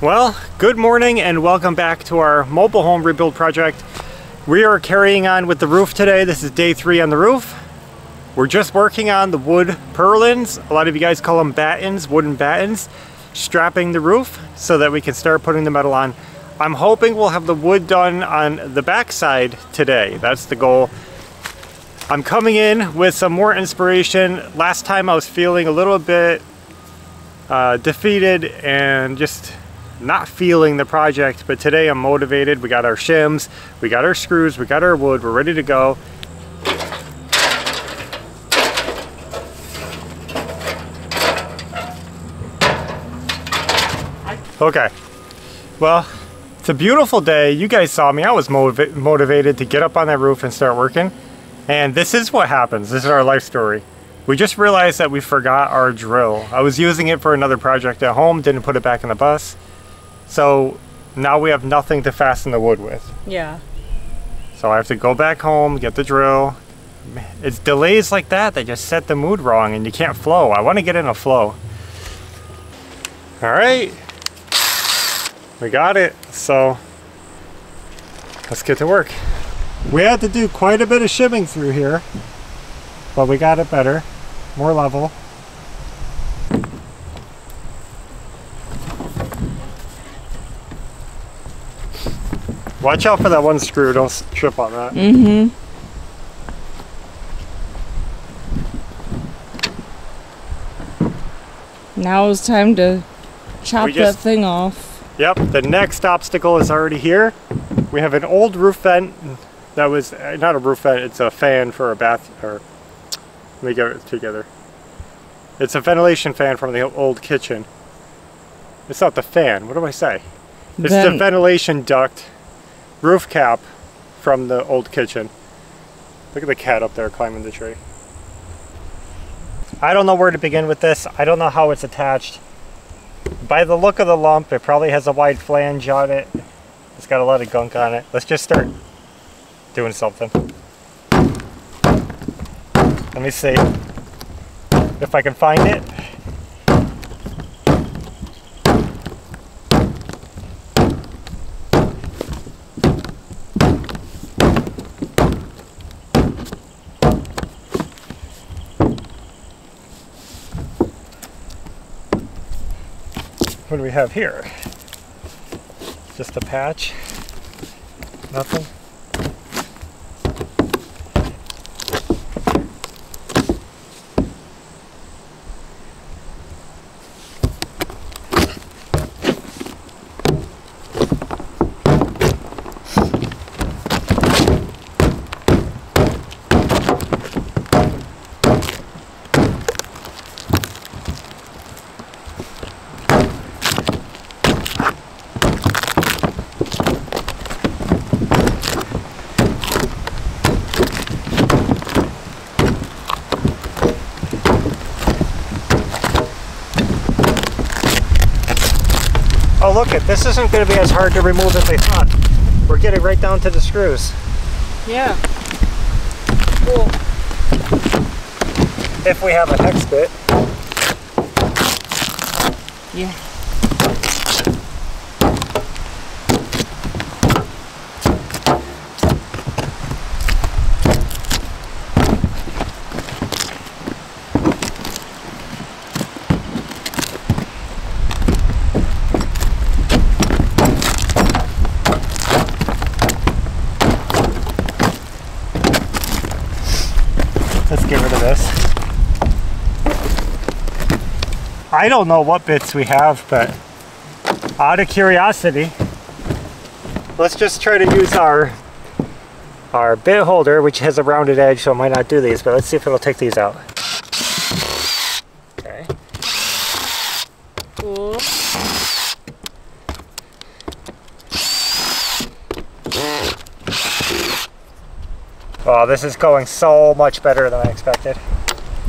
Well, good morning and welcome back to our mobile home rebuild project. We are carrying on with the roof today. This is day 3 on the roof. We're just working on the wood purlins. A lot of you guys call them battens, wooden battens, strapping the roof so that we can start putting the metal on. I'm hoping we'll have the wood done on the back side today. That's the goal. I'm coming in with some more inspiration. Last time I was feeling a little bit defeated and just not feeling the project, but today I'm motivated. We got our shims, we got our screws, we got our wood, we're ready to go. Okay, well, it's a beautiful day. You guys saw me. I was motivated to get up on that roof and start working. And this is what happens. This is our life story. We just realized that we forgot our drill. I was using it for another project at home, didn't put it back in the bus. So now we have nothing to fasten the wood with. Yeah. So I have to go back home, get the drill. It's delays like that that just set the mood wrong and you can't flow. I want to get in a flow. All right. We got it. So let's get to work. We had to do quite a bit of shimming through here, but we got it better, more level. Watch out for that one screw, don't trip on that. Mm-hmm. Now it's time to chop that thing off. Yep, the next obstacle is already here. We have an old roof vent that was, not a roof vent, it's a fan for a bath, or let me get it together. It's a ventilation fan from the old kitchen. It's not the fan, what do I say? It's the ventilation duct. Roof cap from the old kitchen. Look at the cat up there climbing the tree. I don't know where to begin with this. I don't know how it's attached. By the look of the lump, it probably has a wide flange on it. It's got a lot of gunk on it. Let's just start doing something. Let me see if I can find it. What do we have here? Just a patch? Nothing? Oh look it, this isn't going to be as hard to remove as I thought. We're getting right down to the screws. Yeah. Cool. If we have a hex bit. Yeah. Let's get rid of this. I don't know what bits we have, but out of curiosity, let's just try to use our bit holder, which has a rounded edge, so it might not do these, but let's see if it'll take these out. Okay. Cool. Oh, this is going so much better than I expected.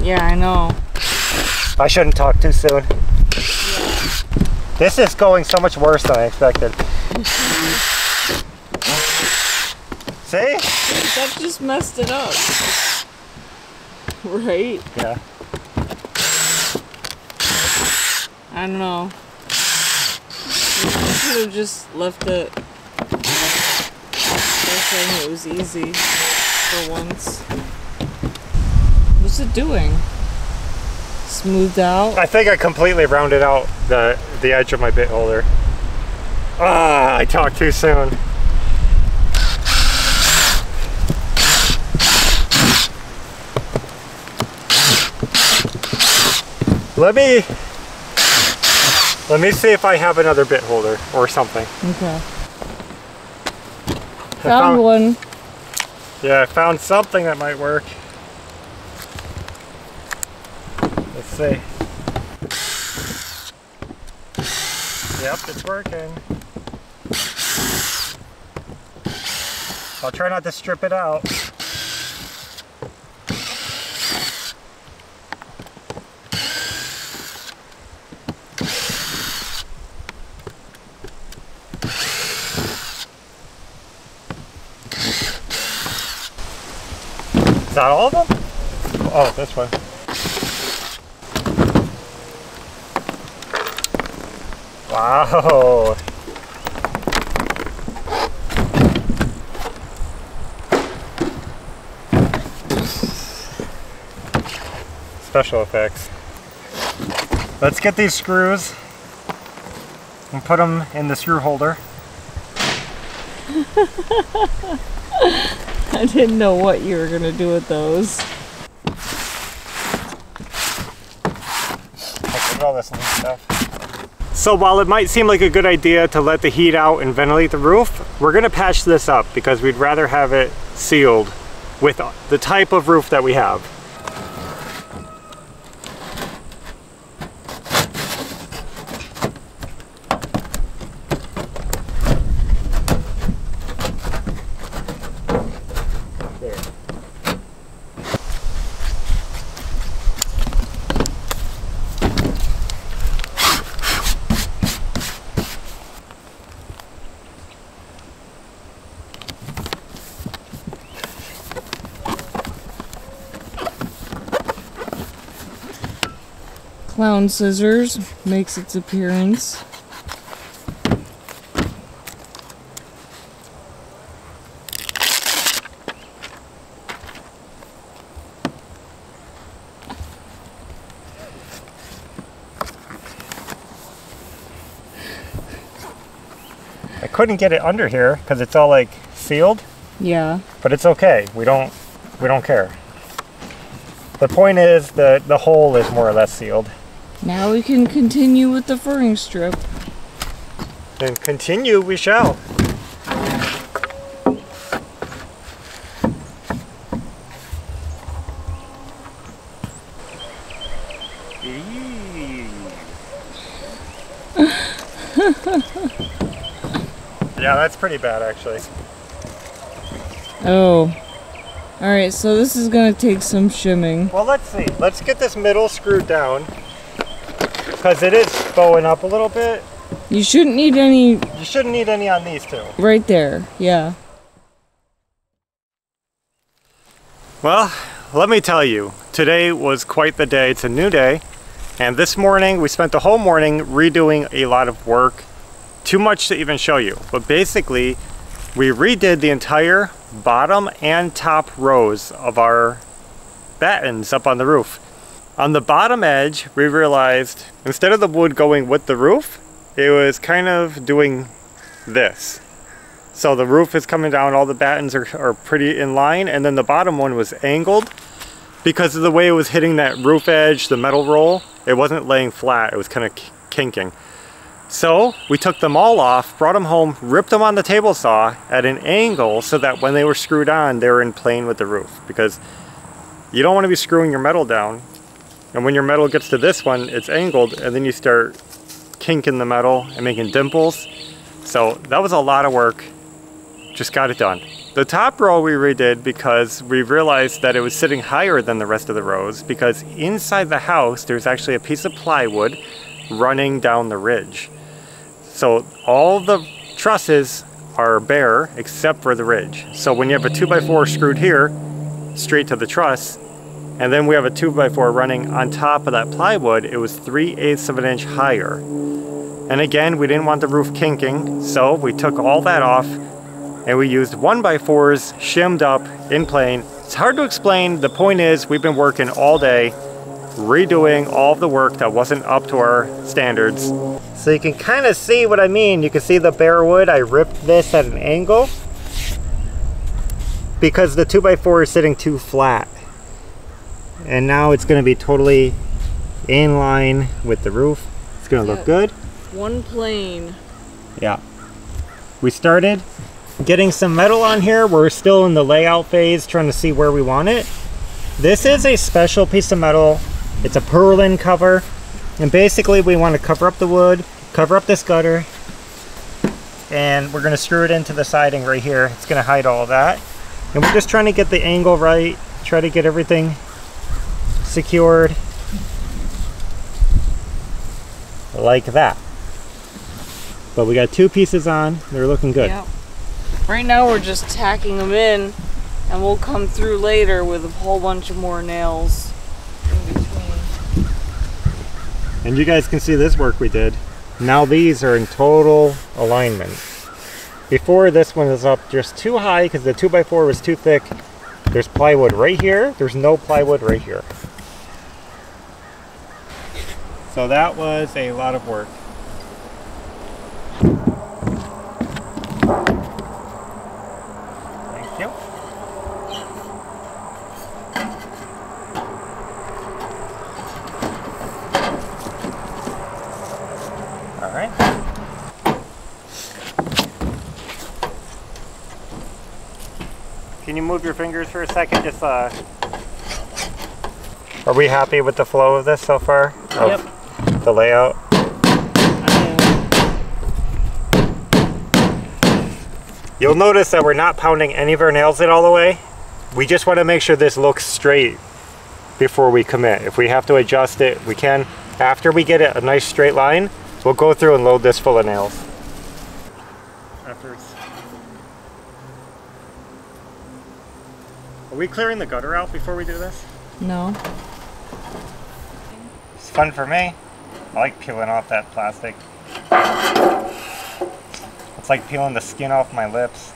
Yeah, I know. I shouldn't talk too soon. Yeah. This is going so much worse than I expected. See? That just messed it up. Right? Yeah. I don't know. could have just left it by saying it was easy for once. What's it doing? Smoothed out? I think I completely rounded out the edge of my bit holder. Ah, I talked too soon. Let me see if I have another bit holder or something. Okay. Found one. Yeah, I found something that might work. Let's see. Yep, it's working. I'll try not to strip it out. Is that all of them? Oh, this one. Wow. Special effects. Let's get these screws and put them in the screw holder. I didn't know what you were gonna do with those. Look at all this neat stuff. So while it might seem like a good idea to let the heat out and ventilate the roof, we're gonna patch this up because we'd rather have it sealed with the type of roof that we have. Clown scissors makes its appearance. I couldn't get it under here because it's all like sealed. Yeah. But it's okay. We don't care. The point is that the hole is more or less sealed. Now we can continue with the furring strip. And continue we shall. Yeah, that's pretty bad actually. Oh. Alright, so this is gonna take some shimming. Well, let's see. Let's get this middle screwed down. Because it is bowing up a little bit. You shouldn't need any... You shouldn't need any on these two. Right there, yeah. Well, let me tell you. Today was quite the day. It's a new day. And this morning, we spent the whole morning redoing a lot of work. Too much to even show you. But basically, we redid the entire bottom and top rows of our battens up on the roof. On the bottom edge, we realized instead of the wood going with the roof, it was kind of doing this. So the roof is coming down, all the battens are pretty in line, and then the bottom one was angled because of the way it was hitting that roof edge, the metal roll. It wasn't laying flat, it was kind of kinking. So we took them all off, brought them home, ripped them on the table saw at an angle so that when they were screwed on, they were in plane with the roof. Because you don't want to be screwing your metal down. And when your metal gets to this one, it's angled, and then you start kinking the metal and making dimples. So that was a lot of work. Just got it done. The top row we redid because we realized that it was sitting higher than the rest of the rows because inside the house, there's actually a piece of plywood running down the ridge. So all the trusses are bare except for the ridge. So when you have a 2x4 screwed here, straight to the truss, and then we have a 2x4 running on top of that plywood, it was 3/8 of an inch higher. And again, we didn't want the roof kinking, so we took all that off and we used 1x4s shimmed up in plane. It's hard to explain. The point is, we've been working all day redoing all of the work that wasn't up to our standards. So you can kind of see what I mean. You can see the bare wood. I ripped this at an angle because the 2x4 is sitting too flat. And now it's going to be totally in line with the roof. It's going to look good. One plane. Yeah. We started getting some metal on here. We're still in the layout phase, trying to see where we want it. This is a special piece of metal. It's a purlin cover. And basically we want to cover up the wood, cover up this gutter, and we're going to screw it into the siding right here. It's going to hide all of that. And we're just trying to get the angle right, try to get everything secured like that. But we got two pieces on. They're looking good. Yep. Right now we're just tacking them in, and we'll come through later with a whole bunch of more nails in between. And you guys can see this work we did. Now these are in total alignment. Before, this one was up just too high because the 2x4 was too thick. There's plywood right here. There's no plywood right here. So that was a lot of work. Thank you. All right. Can you move your fingers for a second? Just Are we happy with the flow of this so far? Yep. The layout? You'll notice that we're not pounding any of our nails in all the way. We just want to make sure this looks straight before we commit. If we have to adjust it, we can. After we get it a nice straight line, we'll go through and load this full of nails. Are we clearing the gutter out before we do this? No. It's fun for me. I like peeling off that plastic. It's like peeling the skin off my lips.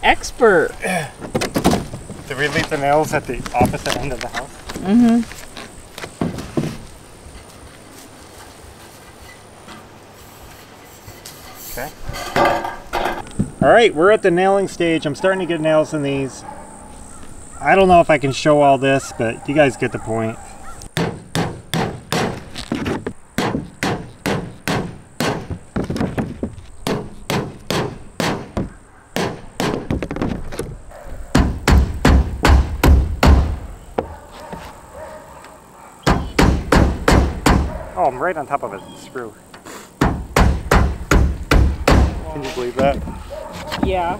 Expert. Did we leave the nails at the opposite end of the house? Mm-hmm. Okay. All right, we're at the nailing stage. I'm starting to get nails in these. I don't know if I can show all this, but you guys get the point. Oh, I'm right on top of a screw. Can you believe that? Yeah.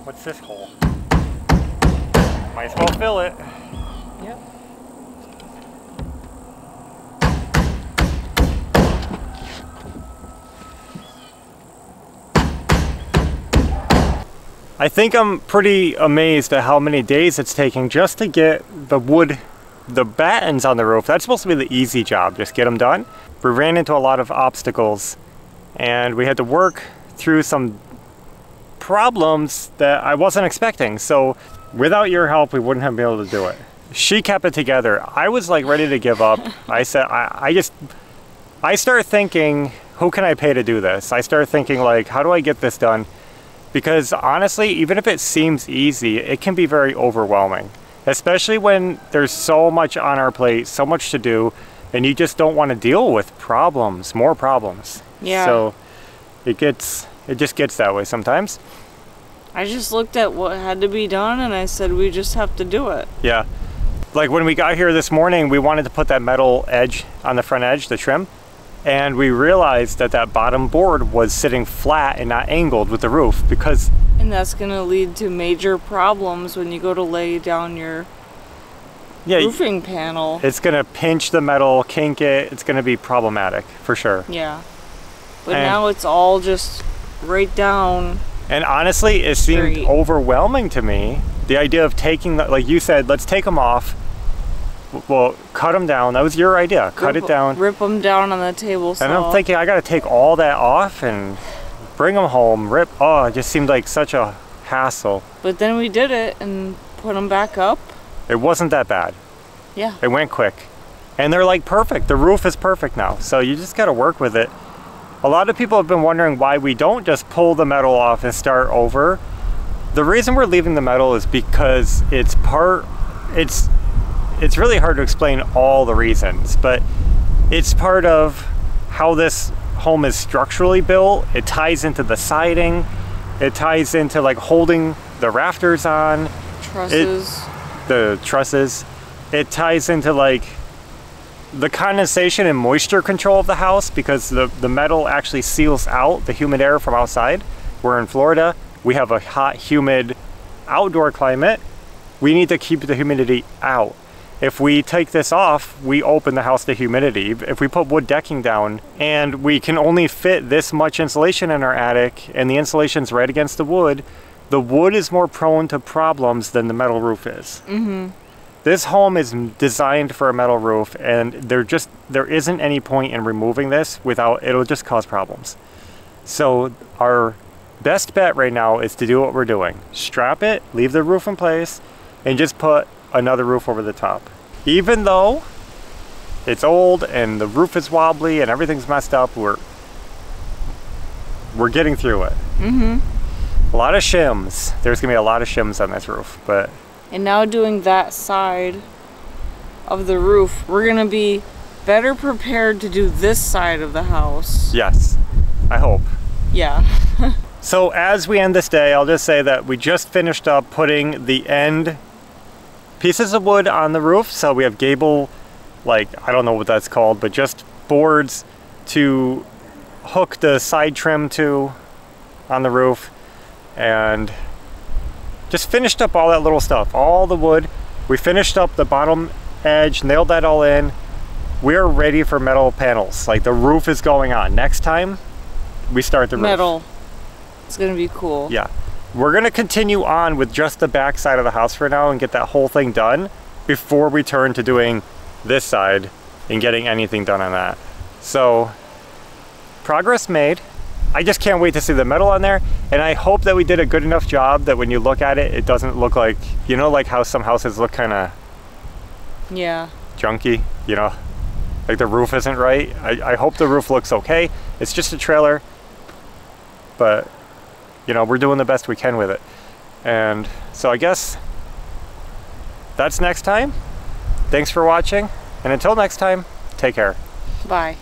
What's this hole? Might as well fill it. Yep. I think I'm pretty amazed at how many days it's taking just to get the wood, the battens on the roof. That's supposed to be the easy job, just get them done. We ran into a lot of obstacles and we had to work through some problems that I wasn't expecting. So without your help, we wouldn't have been able to do it. She kept it together. I was like ready to give up. I said, I started thinking, who can I pay to do this? I started thinking like, how do I get this done? Because honestly, even if it seems easy, it can be very overwhelming. especially when there's so much on our plate, so much to do, and you just don't want to deal with problems, more problems. Yeah. So it just gets that way sometimes. I just looked at what had to be done and I said we just have to do it. Yeah. Like when we got here this morning, we wanted to put that metal edge on the front edge, the trim, and we realized that that bottom board was sitting flat and not angled with the roof because... And that's going to lead to major problems when you go to lay down your roofing panel. It's going to pinch the metal, kink it. It's going to be problematic for sure. Yeah. But now it's all just right down. And honestly, it seemed overwhelming to me. The idea of taking, like you said, let's take them off. Well, cut them down. That was your idea. Cut it down. Rip them down on the table saw. And I'm thinking, I got to take all that off and bring them home. Rip. Oh, it just seemed like such a hassle. But then we did it and put them back up. It wasn't that bad. Yeah. It went quick. And they're like perfect. The roof is perfect now. So you just got to work with it. A lot of people have been wondering why we don't just pull the metal off and start over. The reason we're leaving the metal is because it's really hard to explain all the reasons, but it's part of how this home is structurally built. It ties into the siding. It ties into like holding the rafters on. The trusses. It ties into like the condensation and moisture control of the house because the metal actually seals out the humid air from outside. We're in Florida. We have a hot, humid outdoor climate. We need to keep the humidity out. If we take this off, we open the house to humidity. If we put wood decking down and we can only fit this much insulation in our attic and the insulation's right against the wood is more prone to problems than the metal roof is. Mm-hmm. This home is designed for a metal roof and there isn't any point in removing this it'll just cause problems. So our best bet right now is to do what we're doing. Strap it, leave the roof in place, and just put another roof over the top. Even though it's old and the roof is wobbly and everything's messed up, we're getting through it. Mm-hmm. A lot of shims. There's gonna be a lot of shims on this roof, but... And now doing that side of the roof, we're gonna be better prepared to do this side of the house. Yes, I hope. Yeah. So as we end this day, I'll just say that we just finished up putting the end pieces of wood on the roof. So we have gable, like, I don't know what that's called, but just boards to hook the side trim to on the roof, and just finished up all that little stuff, all the wood. We finished up the bottom edge, nailed that all in. We're ready for metal panels. Like, the roof is going on. Next time we start the roof. Metal. It's gonna be cool. Yeah. We're gonna continue on with just the back side of the house for now and get that whole thing done before we turn to doing this side and getting anything done on that. So, progress made. I just can't wait to see the metal on there, and I hope that we did a good enough job that when you look at it, it doesn't look like, you know, like how some houses look kind of junky, you know, like the roof isn't right. I hope the roof looks okay. It's just a trailer, but you know, we're doing the best we can with it. And so I guess that's next time. Thanks for watching, and until next time, take care. Bye.